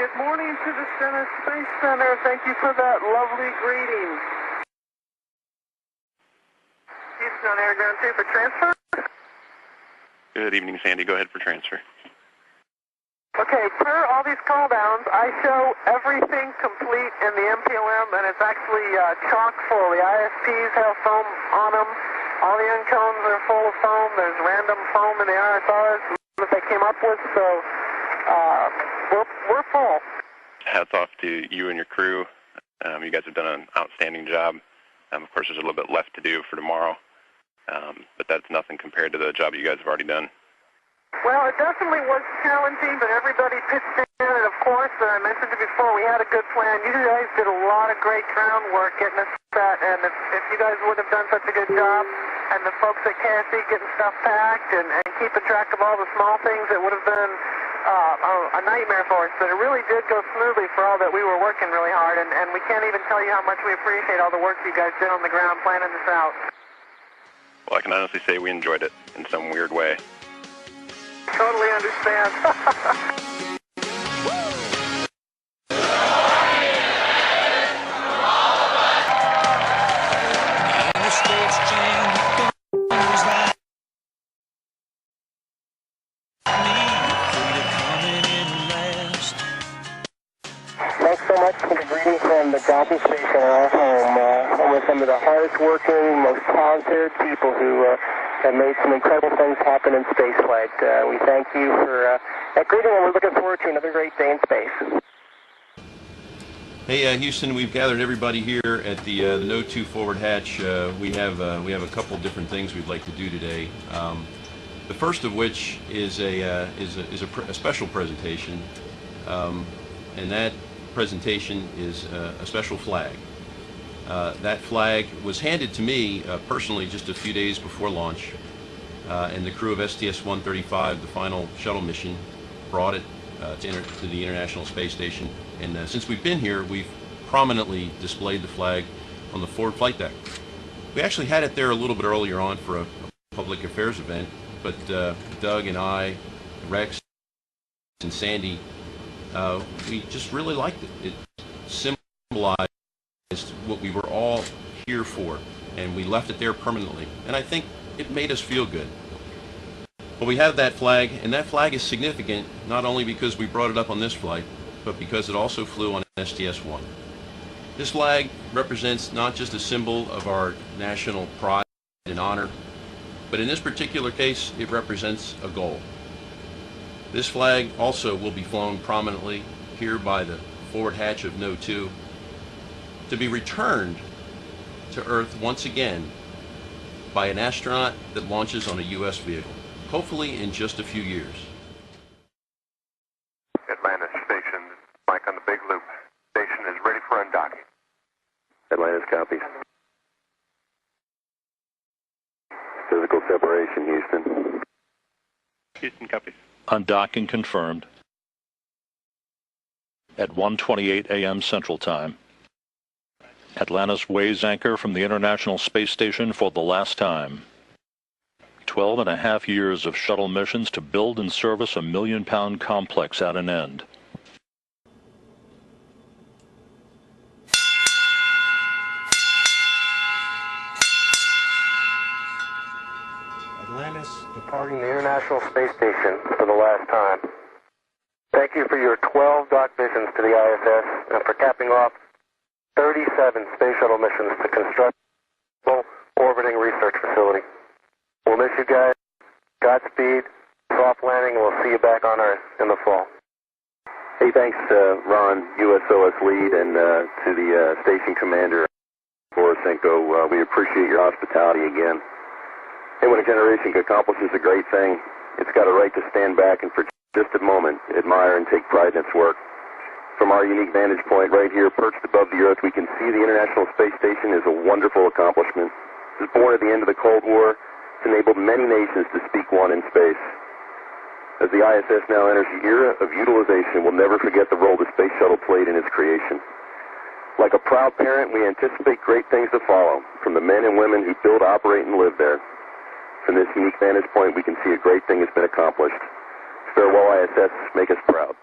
Good morning to the Center Space Center. Thank you for that lovely greeting. Houston on air, ground 2 for transfer. Good evening, Sandy. Go ahead for transfer. Okay, per all these call downs, I show everything complete in the MPLM, and it's actually chock full. The ISPs have foam on them. All the end cones are full of foam. There's random foam in the RSRs that they came up with, so we're full. Hats off to you and your crew. You guys have done an outstanding job. Of course, there's a little bit left to do for tomorrow, but that's nothing compared to the job you guys have already done. Well, it definitely was challenging, but everybody pitched in, and of course, I mentioned it before, we had a good plan. You guys did a lot of great groundwork getting us set, and if you guys wouldn't have done such a good job, and the folks at KSC getting stuff packed and keeping track of all the small things, it would have been a nightmare for us. But it really did go smoothly for all that we were working really hard, and we can't even tell you how much we appreciate all the work you guys did on the ground planning this out. Well, I can honestly say we enjoyed it in some weird way. Totally understand. Thanks so much for the greeting from the docking station, our home with some of the hardest working, most talented people who have made some incredible things happen in spaceflight. We thank you for that greeting, and we're looking forward to another great day in space. Hey, Houston, we've gathered everybody here at the No. 2 forward hatch. We have a couple different things we'd like to do today. The first of which is a special presentation, and that presentation is a special flag. That flag was handed to me personally just a few days before launch, and the crew of STS-135, the final shuttle mission, brought it to the International Space Station. And since we've been here, we've prominently displayed the flag on the forward flight deck. We actually had it there a little bit earlier on for a public affairs event, but Doug and I, Rex and Sandy, we just really liked it. It symbolized what we were all here for, and we left it there permanently, and I think it made us feel good. But we have that flag, and that flag is significant not only because we brought it up on this flight, but because it also flew on STS-1. This flag represents not just a symbol of our national pride and honor, but in this particular case it represents a goal. This flag also will be flown prominently here by the forward hatch of No. 2 to be returned to Earth once again by an astronaut that launches on a U.S. vehicle, hopefully in just a few years. Atlantis Station, Mike on the big loop. Station is ready for undocking. Atlantis copies. Physical separation, Houston. Houston copies. Undocking confirmed at 1:28 a.m. Central Time. Atlantis weighs anchor from the International Space Station for the last time. 12.5 years of shuttle missions to build and service a million-pound complex at an end. Atlantis departing the International Space Station for the last time. Thank you for your 12 dock missions to the ISS and for capping off 37 space shuttle missions to construct a orbiting research facility. We'll miss you guys. Godspeed, soft landing, and we'll see you back on Earth in the fall. Hey, thanks, Ron, USOS lead, and to the station commander, Borisenko. We appreciate your hospitality again. Hey, when a generation accomplishes a great thing, it's got a right to stand back and for just a moment admire and take pride in its work. From our unique vantage point right here, perched above the Earth, we can see the International Space Station is a wonderful accomplishment. It was born at the end of the Cold War. It's enabled many nations to speak one in space. As the ISS now enters the era of utilization, we'll never forget the role the Space Shuttle played in its creation. Like a proud parent, we anticipate great things to follow from the men and women who build, operate, and live there. From this unique vantage point, we can see a great thing has been accomplished. Farewell, ISS. Make us proud.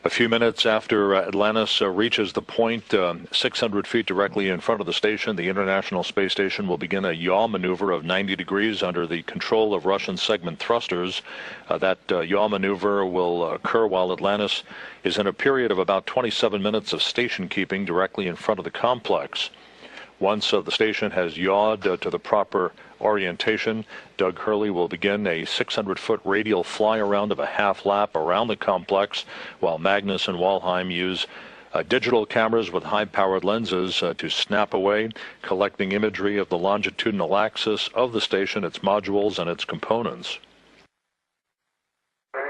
A few minutes after Atlantis reaches the point 600 feet directly in front of the station, the International Space Station will begin a yaw maneuver of 90 degrees under the control of Russian segment thrusters. That yaw maneuver will occur while Atlantis is in a period of about 27 minutes of station keeping directly in front of the complex. Once the station has yawed to the proper orientation, Doug Hurley will begin a 600-foot radial fly-around of a half-lap around the complex, while Magnus and Walheim use digital cameras with high-powered lenses to snap away, collecting imagery of the longitudinal axis of the station, its modules, and its components.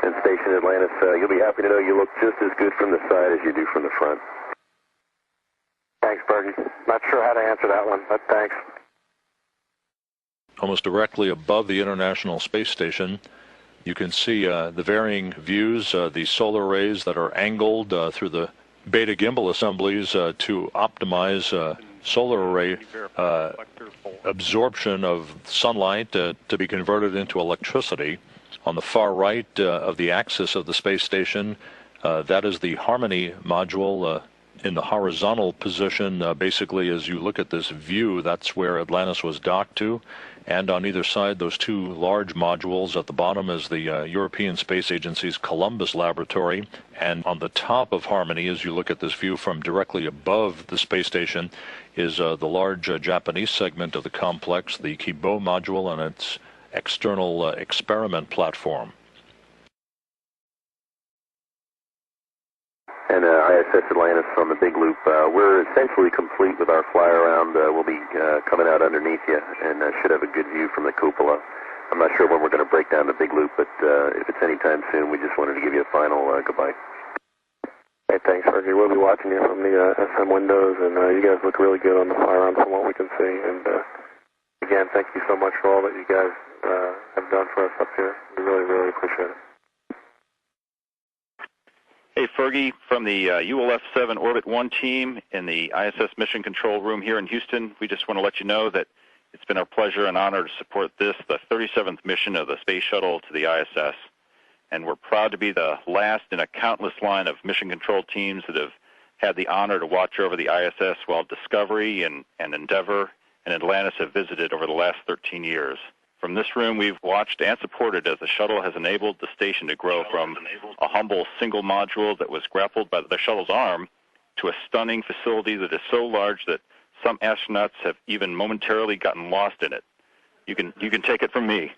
And Station Atlantis, you'll be happy to know you look just as good from the side as you do from the front. Thanks, Bergie. Not sure how to answer that one, but thanks. Almost directly above the International Space Station, you can see the varying views, the solar arrays that are angled through the beta gimbal assemblies to optimize solar array absorption of sunlight to be converted into electricity. On the far right of the axis of the space station, that is the Harmony module in the horizontal position. Basically, as you look at this view, that's where Atlantis was docked to. And on either side, those two large modules. At the bottom is the European Space Agency's Columbus laboratory. And on the top of Harmony, as you look at this view from directly above the space station, is the large Japanese segment of the complex, the Kibo module, and its external experiment platform. And ISS Atlantis on the big loop. We're essentially complete with our fly-around. We'll be coming out underneath you and should have a good view from the cupola. I'm not sure when we're going to break down the big loop, but if it's any time soon, we just wanted to give you a final goodbye. Hey, thanks, Fergie. We'll be watching you from the SM windows, and you guys look really good on the fly-around from what we can see. And again, thank you so much for all that you guys have done for us up here. We really, really appreciate it. Hey, Fergie, from the ULF-7 Orbit 1 team in the ISS Mission Control Room here in Houston, we just want to let you know that it's been our pleasure and honor to support this, the 37th mission of the Space Shuttle to the ISS. And we're proud to be the last in a countless line of mission control teams that have had the honor to watch over the ISS while Discovery and Endeavour and Atlantis have visited over the last 13 years. From this room, we've watched and supported as the shuttle has enabled the station to grow from a humble single module that was grappled by the shuttle's arm to a stunning facility that is so large that some astronauts have even momentarily gotten lost in it. You can take it from me.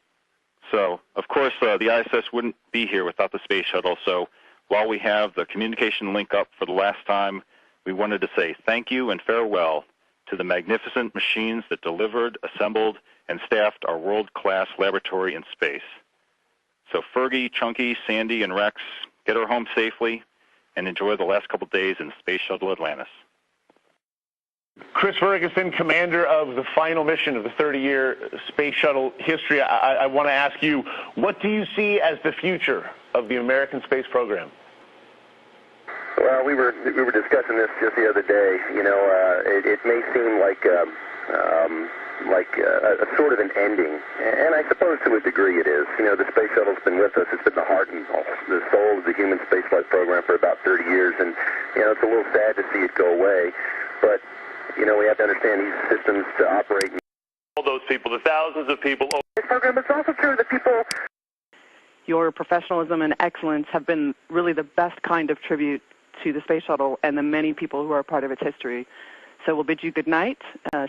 So, of course, the ISS wouldn't be here without the space shuttle. So while we have the communication link up for the last time, we wanted to say thank you and farewell to the magnificent machines that delivered, assembled, and staffed our world-class laboratory in space. So Fergie, Chunky, Sandy, and Rex, get her home safely and enjoy the last couple days in Space Shuttle Atlantis. Chris Ferguson, commander of the final mission of the 30-year Space Shuttle history. I want to ask you, what do you see as the future of the American space program? Well, we were discussing this just the other day. You know, it may seem like a sort of an ending, and I suppose to a degree it is. You know, the space shuttle's been with us. It's been the heart and the soul of the human spaceflight program for about 30 years, and, you know, it's a little sad to see it go away. But, you know, we have to understand these systems to operate. All those people, the thousands of people. This program, it's also true that people... Your professionalism and excellence have been really the best kind of tribute to the space shuttle and the many people who are a part of its history. So we'll bid you good night,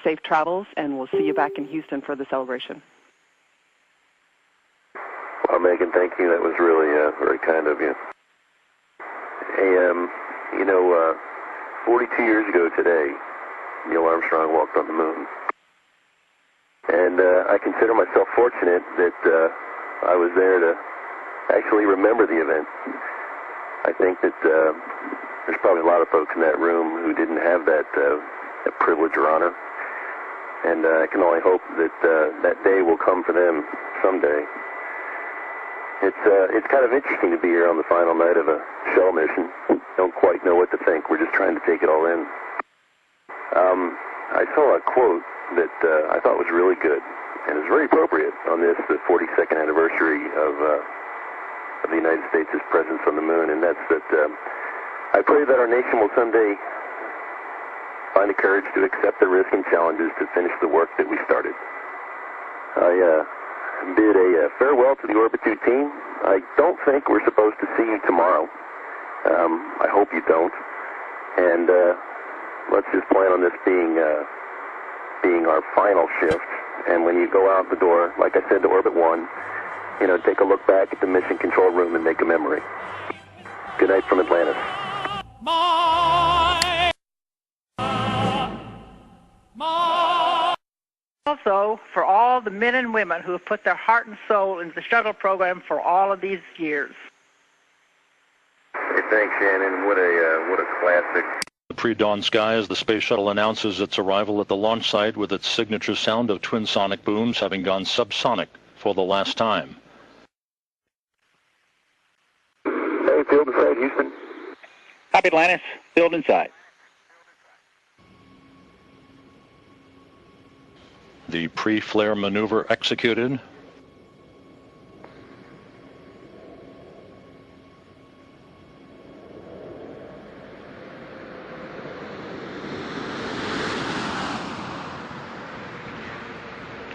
safe travels, and we'll see you back in Houston for the celebration. Well, Megan, thank you. That was really very kind of you. Hey, you know, 42 years ago today, Neil Armstrong walked on the moon. And I consider myself fortunate that I was there to actually remember the event. I think that there's probably a lot of folks in that room who didn't have that privilege or honor. And I can only hope that that day will come for them someday. It's kind of interesting to be here on the final night of a shuttle mission. Don't quite know what to think. We're just trying to take it all in. I saw a quote that I thought was really good, and is very appropriate on this, the 42nd anniversary of the United States' presence on the moon, and that's that I pray that our nation will someday find the courage to accept the risk and challenges to finish the work that we started. I bid a farewell to the Orbit 2 team. I don't think we're supposed to see you tomorrow. I hope you don't. And let's just plan on this being our final shift. And when you go out the door, like I said to Orbit 1, take a look back at the mission control room and make a memory. Good night from Atlantis. Also, for all the men and women who have put their heart and soul into the shuttle program for all of these years. Hey, thanks, Shannon. What a classic. The pre-dawn sky as the space shuttle announces its arrival at the launch site with its signature sound of twin sonic booms having gone subsonic for the last time. Hey, field inside, Houston. Copy, Atlantis. Field inside. The pre-flare maneuver executed.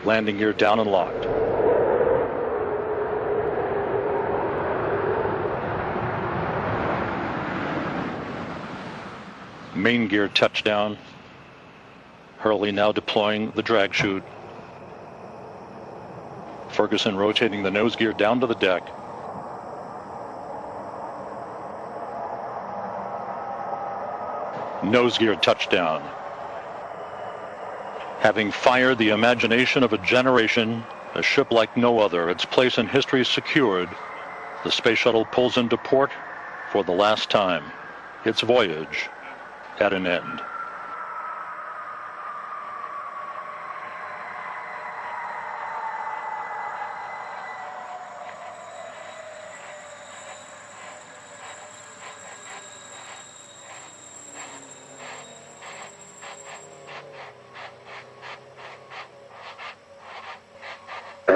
Landing gear down and locked. Main gear touchdown. Hurley now deploying the drag chute. Ferguson rotating the nose gear down to the deck. Nose gear touchdown. Having fired the imagination of a generation, a ship like no other, its place in history secured, the space shuttle pulls into port for the last time. Its voyage at an end.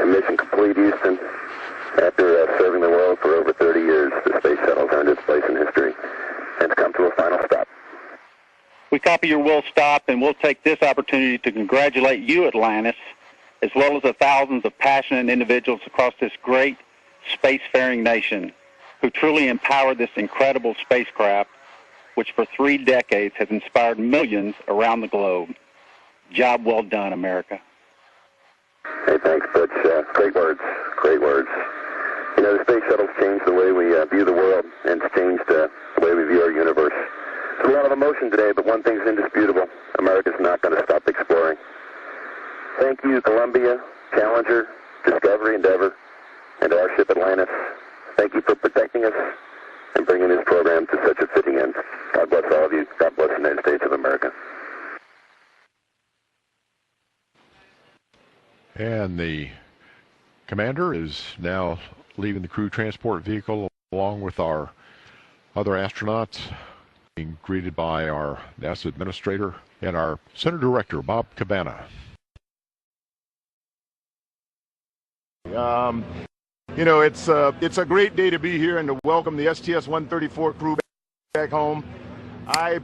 Mission complete, Houston. After serving the world for over 30 years, the space shuttle's earned its place in history and it's come to a final stop. We copy your will stop, and we'll take this opportunity to congratulate you, Atlantis, as well as the thousands of passionate individuals across this great spacefaring nation who truly empowered this incredible spacecraft, which for 3 decades has inspired millions around the globe. Job well done, America. Hey, thanks, Butch. Great words. Great words. The space shuttle's changed the way we view the world, and it's changed the way we view our universe. There's a lot of emotion today, but one thing's indisputable. America's not going to stop exploring. Thank you, Columbia, Challenger, Discovery, Endeavor, and our ship Atlantis. Thank you for protecting us and bringing this program to such a fitting end. God bless all of you. God bless the United States of America. And the commander is now leaving the crew transport vehicle along with our other astronauts, being greeted by our NASA administrator and our center director, Bob Cabana. It's a great day to be here and to welcome the STS-134 crew back home. I